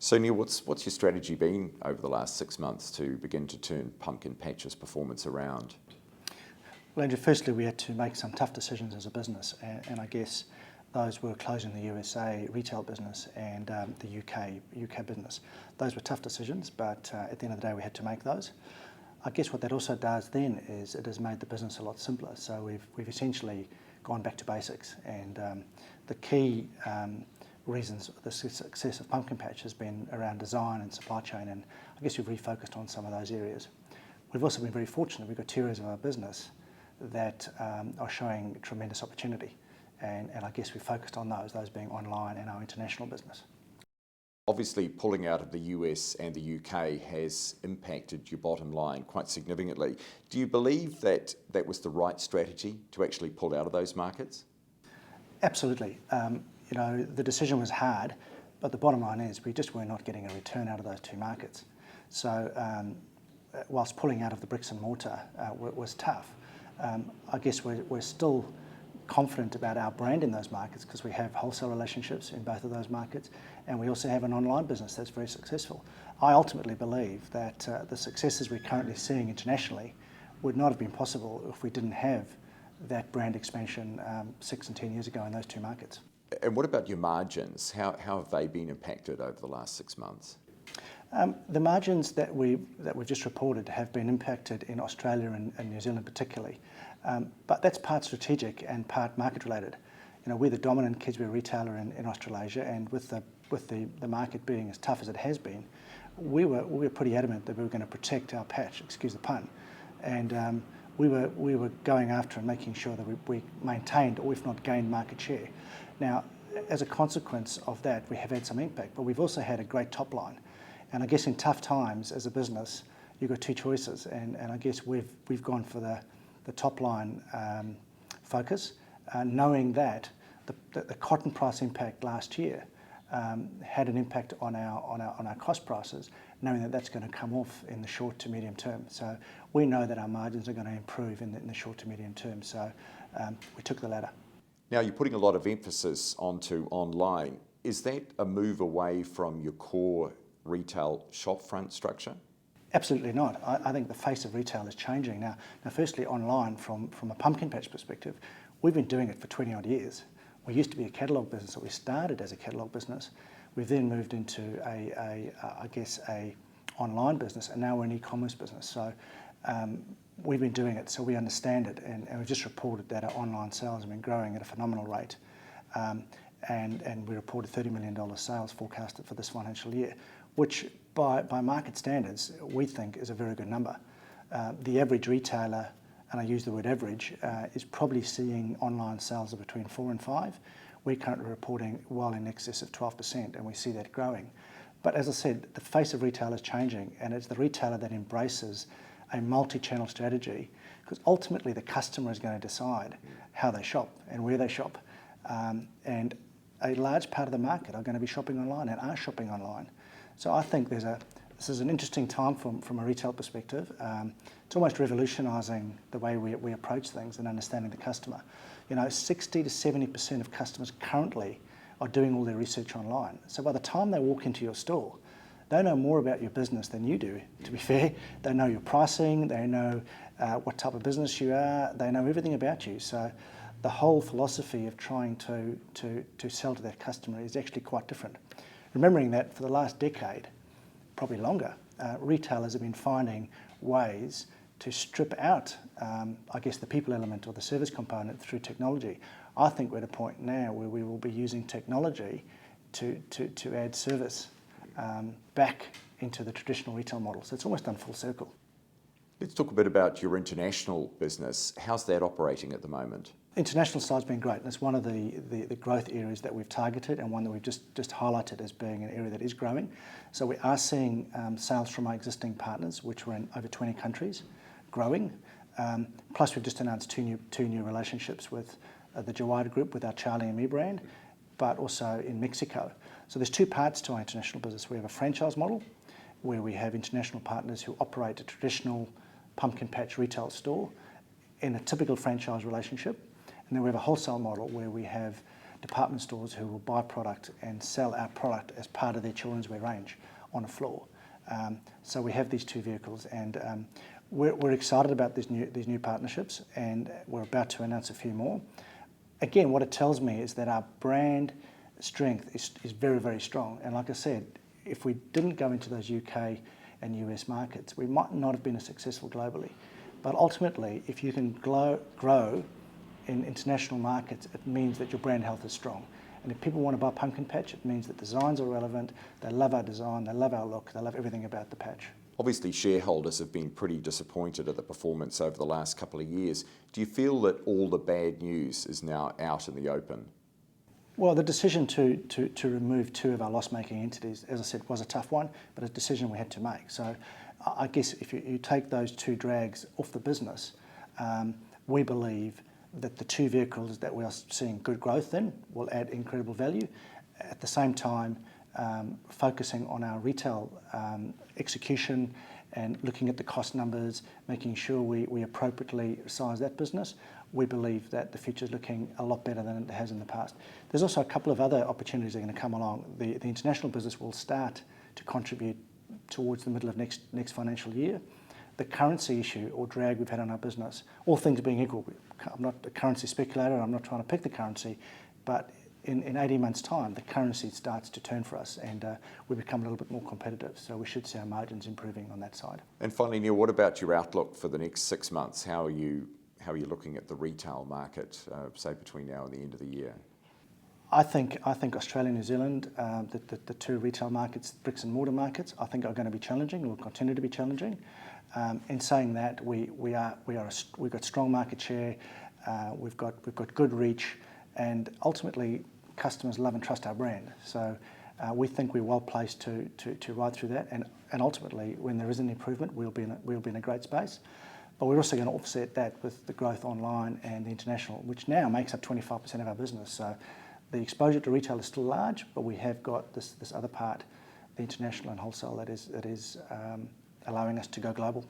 So Neil, what's your strategy been over the last 6 months to begin to turn Pumpkin Patch's performance around? Well, Andrew, firstly we had to make some tough decisions as a business, and I guess those were closing the USA retail business and the UK business. Those were tough decisions, but at the end of the day we had to make those. I guess what that also does then is it has made the business a lot simpler. So we've essentially gone back to basics, and the key reasons for the success of Pumpkin Patch has been around design and supply chain, and I guess we've refocused on some of those areas. We've also been very fortunate. We've got 2 areas of our business that are showing tremendous opportunity, and I guess we focused on those being online and our international business. Obviously, pulling out of the US and the UK has impacted your bottom line quite significantly. Do you believe that that was the right strategy to actually pull out of those markets? Absolutely. The decision was hard, but the bottom line is we just were not getting a return out of those 2 markets. So whilst pulling out of the bricks and mortar was tough, I guess we're still confident about our brand in those markets because we have wholesale relationships in both of those markets, and we also have an online business that's very successful. I ultimately believe that the successes we're currently seeing internationally would not have been possible if we didn't have that brand expansion 6 and 10 years ago in those 2 markets. And what about your margins? How have they been impacted over the last 6 months? The margins that we've just reported have been impacted in Australia and New Zealand particularly, but that's part strategic and part market related. We're the dominant kidswear retailer in Australasia, and with the market being as tough as it has been, we were pretty adamant that we were going to protect our patch, excuse the pun, and we were going after and making sure that we maintained or if not gained market share. Now, as a consequence of that, we have had some impact, but we've also had a great top line. And I guess in tough times as a business, you've got 2 choices, and I guess we've gone for the top line focus, knowing that the cotton price impact last year had an impact on our cost prices, knowing that that's going to come off in the short to medium term. So we know that our margins are going to improve in the short to medium term. So we took the latter. Now, you're putting a lot of emphasis onto online. Is that a move away from your core retail shopfront structure? Absolutely not. I think the face of retail is changing now. Firstly, online, from a Pumpkin Patch perspective, we've been doing it for 20 odd years. We used to be a catalogue business, so we started as a catalogue business. We've then moved into a online business, and now we're an e-commerce business. So we've been doing it, so we understand it, and we've just reported that our online sales have been growing at a phenomenal rate. And we reported $30 million sales forecasted for this financial year, which by market standards we think is a very good number. The average retailer, and I use the word average, is probably seeing online sales of between 4 and 5. We're currently reporting well in excess of 12%, and we see that growing. But as I said, the face of retail is changing, and it's the retailer that embraces a multi-channel strategy, because ultimately the customer is going to decide how they shop and where they shop. And a large part of the market are going to be shopping online and are shopping online. So I think this is an interesting time from a retail perspective. It's almost revolutionising the way we approach things and understanding the customer. 60 to 70% of customers currently are doing all their research online. So by the time they walk into your store, they know more about your business than you do, to be fair. They know your pricing, they know what type of business you are, they know everything about you. So the whole philosophy of trying to sell to that customer is actually quite different. Remembering that for the last decade, probably longer, retailers have been finding ways to strip out, I guess, the people element or the service component through technology. I think we're at a point now where we will be using technology to add service back into the traditional retail model. So it's almost done full circle. Let's talk a bit about your international business. How's that operating at the moment? International side's been great, and it's one of the growth areas that we've targeted, and one that we've just highlighted as being an area that is growing. So we are seeing sales from our existing partners, which were in over 20 countries, growing. Plus we've just announced two new relationships with the Jawada Group with our Charlie and Me brand, but also in Mexico. So there's 2 parts to our international business. We have a franchise model where we have international partners who operate a traditional Pumpkin Patch retail store in a typical franchise relationship. And then we have a wholesale model where we have department stores who will buy product and sell our product as part of their children's wear range on a floor. So we have these two vehicles, and we're excited about these new partnerships, and we're about to announce a few more. Again, what it tells me is that our brand strength is very, very strong. And like I said, if we didn't go into those UK and US markets, we might not have been as successful globally. But ultimately, if you can grow in international markets, it means that your brand health is strong. And if people want to buy pumpkin patch, it means that designs are relevant, they love our design, they love our look, they love everything about the patch. Obviously, shareholders have been pretty disappointed at the performance over the last couple of years. Do you feel that all the bad news is now out in the open? Well, the decision to remove two of our loss-making entities, as I said, was a tough one, but a decision we had to make. So I guess if you take those two drags off the business, we believe that the two vehicles that we are seeing good growth in will add incredible value. At the same time, focusing on our retail execution and looking at the cost numbers, making sure we appropriately size that business, we believe that the future is looking a lot better than it has in the past. There's also a couple of other opportunities that are going to come along. The international business will start to contribute towards the middle of next financial year. The currency issue or drag we've had on our business, all things being equal, I'm not a currency speculator, I'm not trying to pick the currency, but in 18 months' time, the currency starts to turn for us, and we become a little bit more competitive. So we should see our margins improving on that side. And finally, Neil, what about your outlook for the next 6 months? How are you looking at the retail market, say between now and the end of the year? I think Australia and New Zealand, the two retail markets, bricks and mortar markets, I think are going to be challenging and will continue to be challenging. In saying that, we've got strong market share, we've got good reach, and ultimately customers love and trust our brand. So we think we're well placed to ride through that, and ultimately when there is an improvement, we'll be in a great space. But we're also going to offset that with the growth online and the international, which now makes up 25% of our business. So the exposure to retail is still large, but we have got this other part, the international and wholesale, that is allowing us to go global.